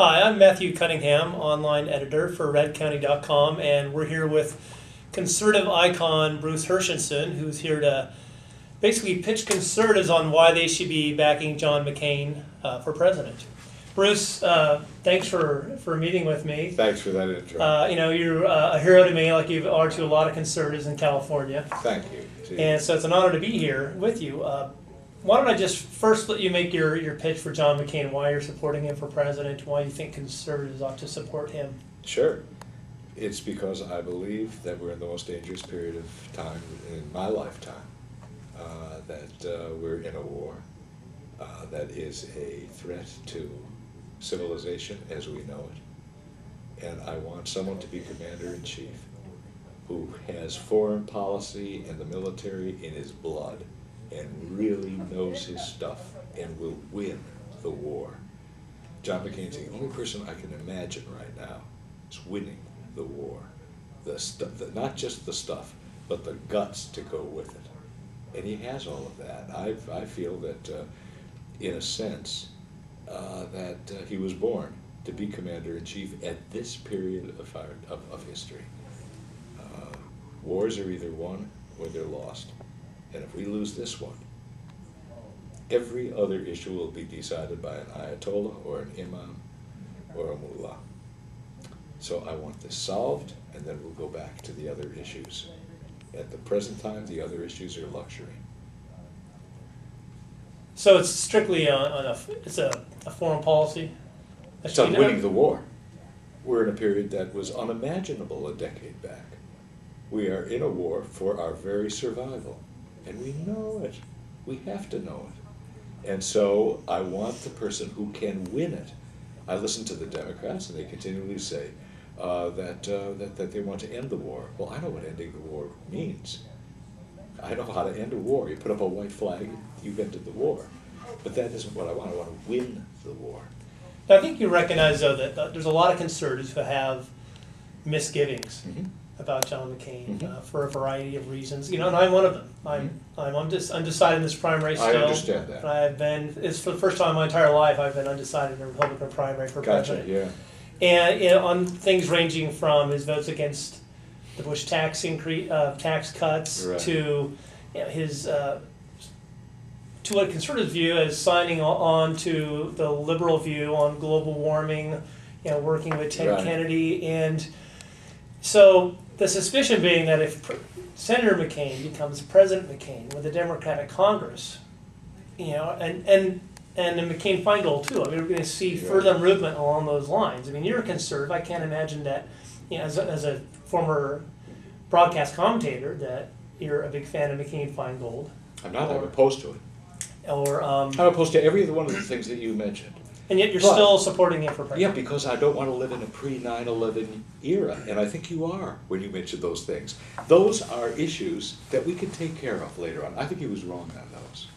Hi, I'm Matthew Cunningham, online editor for redcounty.com, and we're here with conservative icon Bruce Herschensohn, who's here to basically pitch conservatives on why they should be backing John McCain for president. Bruce, thanks for meeting with me. Thanks for that intro. You're a hero to me, like you are to a lot of conservatives in California. Thank you. And so it's an honor to be here with you. Why don't I just first let you make your pitch for John McCain, why you're supporting him for president, why you think conservatives ought to support him. Sure. It's because I believe that we're in the most dangerous period of time in my lifetime, that we're in a war that is a threat to civilization as we know it. And I want someone to be commander-in-chief who has foreign policy and the military in his blood and really knows his stuff and will win the war. John McCain's the only person I can imagine right now is winning the war. Not just the stuff, but the guts to go with it. And he has all of that. I feel that, in a sense, that he was born to be commander-in-chief at this period of history. Wars are either won or they're lost. And if we lose this one, every other issue will be decided by an Ayatollah or an imam or a mullah. So I want this solved, and then we'll go back to the other issues. At the present time, the other issues are luxury. So it's strictly a foreign policy? It's on winning the war. We're in a period that was unimaginable a decade back. We are in a war for our very survival. And we know it. We have to know it. And so I want the person who can win it. I listen to the Democrats, and they continually say that they want to end the war. Well, I know what ending the war means. I know how to end a war. You put up a white flag, you've ended the war. But that isn't what I want. I want to win the war. I think you recognize, though, that there's a lot of conservatives who have misgivings about John McCain for a variety of reasons. And I'm one of them. I'm undecided in this primary still. I understand that. It's for the first time in my entire life I've been undecided in a Republican primary for president. Yeah. And on things ranging from his votes against the Bush tax cuts, right, to his to what conservatives view as signing on to the liberal view on global warming, working with Ted right. Kennedy. And so the suspicion being that if Senator McCain becomes President McCain with a Democratic Congress, and the McCain-Feingold too, I mean, we're going to see further movement along those lines. I mean, you're a conservative. I can't imagine that, as a former broadcast commentator, that you're a big fan of McCain-Feingold. I'm not. I'm opposed to it. I'm opposed to every one of the things that you mentioned. And yet you're still supporting him for president. Yeah, because I don't want to live in a pre-9/11 era, and I think you are when you mention those things. Those are issues that we can take care of later on. I think he was wrong on those.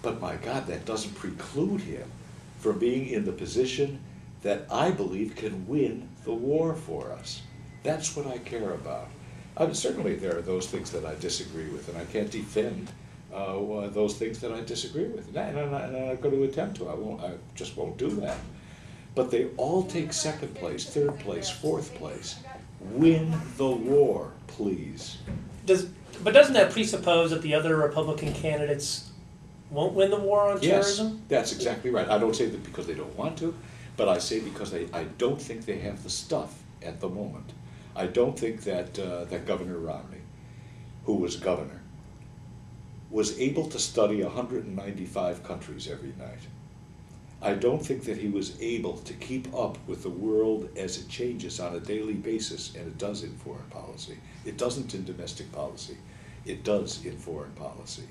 But my God, that doesn't preclude him from being in the position that I believe can win the war for us. That's what I care about. Certainly there are those things that I disagree with, and I can't defend those things that I disagree with, and I'm not going to attempt to. I just won't do that. But they all take second place, third place, fourth place. Win the war, please. But doesn't that presuppose that the other Republican candidates won't win the war on terrorism? Yes, that's exactly right. I don't say that because they don't want to, but I say because I don't think they have the stuff at the moment. I don't think that that Governor Romney, who was governor, was able to study 195 countries every night. I don't think that he was able to keep up with the world as it changes on a daily basis, and it does in foreign policy. It doesn't in domestic policy. It does in foreign policy.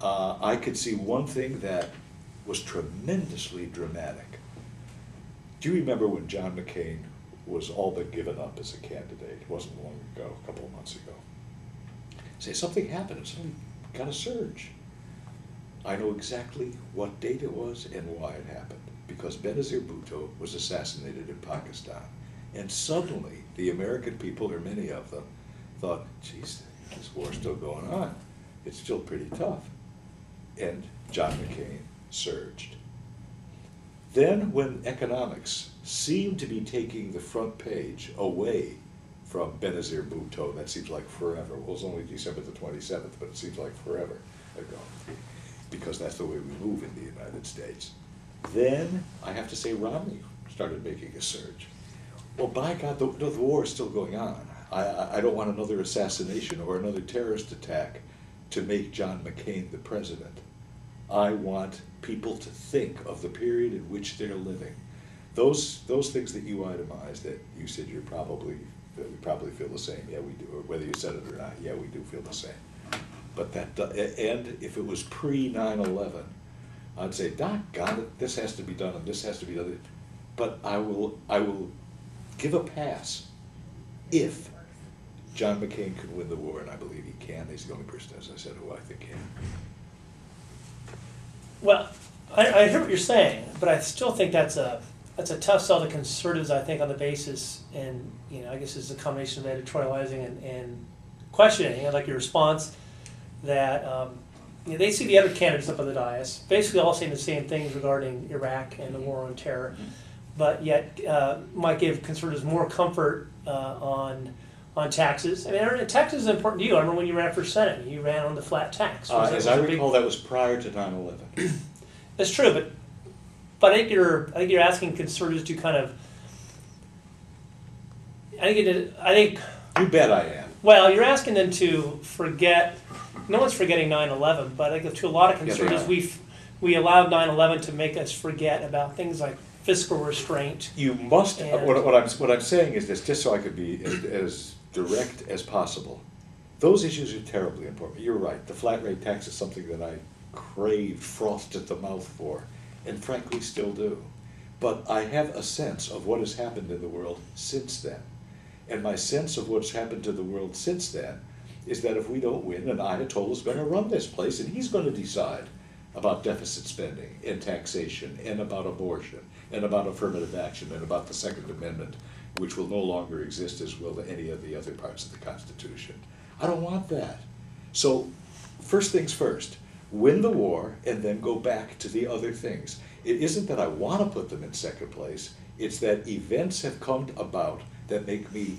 I could see one thing that was tremendously dramatic. Do you remember when John McCain was all but given up as a candidate? It wasn't long ago, a couple of months ago. Say something happened, and suddenly got a surge. I know exactly what date it was and why it happened. Because Benazir Bhutto was assassinated in Pakistan. And suddenly, the American people, or many of them, thought, geez, this war's still going on. It's still pretty tough. And John McCain surged. Then when economics seemed to be taking the front page away from Benazir Bhutto, that seems like forever. Well, it was only December the 27th, but it seems like forever ago, because that's the way we move in the United States. Then, I have to say, Romney started making a surge. Well, by God, the war is still going on. I don't want another assassination or another terrorist attack to make John McCain the president. I want people to think of the period in which they're living. Those things that you itemized, that you said we probably feel the same. Yeah, we do. Or whether you said it or not, yeah, we do feel the same. But that, and if it was pre-9/11, I'd say, doggone it, this has to be done and this has to be done. But I will give a pass if John McCain can win the war, and I believe he can. He's the only person, as I said, who I think can. Well, I hear what you're saying, but I still think that's a tough sell to conservatives, I think, on the basis, and I guess it's a combination of editorializing and questioning. I like your response that they see the other candidates up on the dais, basically all saying the same things regarding Iraq and the war on terror, but yet might give conservatives more comfort on taxes. I mean, taxes is important to you. I remember when you ran for Senate, you ran on the flat tax. As I recall, that was prior to 9/11. That's true, but I think you're asking conservatives to kind of. I think. You bet I am. Well, you're asking them to forget. No one's forgetting 9/11, but I think to a lot of conservatives, we allowed 9/11 to make us forget about things like fiscal restraint. You must. What I'm saying is this, just so I could be as direct as possible. Those issues are terribly important. You're right. The flat rate tax is something that I craved, frothed at the mouth for, and frankly still do. But I have a sense of what has happened in the world since then. And my sense of what's happened to the world since then is that if we don't win, an Ayatollah is going to run this place, and he's going to decide about deficit spending and taxation and about abortion and about affirmative action and about the Second Amendment, which will no longer exist as will any of the other parts of the Constitution. I don't want that. So first things first, win the war and then go back to the other things. It isn't that I want to put them in second place, it's that events have come about that make me,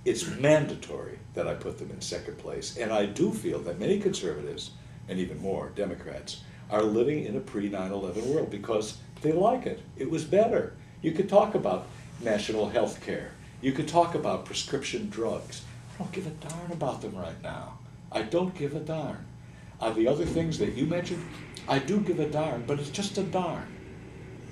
it's mandatory that I put them in second place. And I do feel that many conservatives, and even more Democrats, are living in a pre-9/11 world because they like it. It was better. You could talk about national health care. You could talk about prescription drugs. I don't give a darn about them right now. I don't give a darn. On the other things that you mentioned, I do give a darn, but it's just a darn.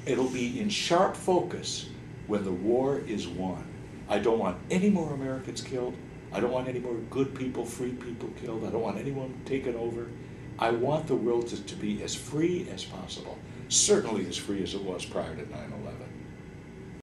It'll be in sharp focus when the war is won. I don't want any more Americans killed. I don't want any more good people, free people killed. I don't want anyone taken over. I want the world to be as free as possible, certainly as free as it was prior to 9/11.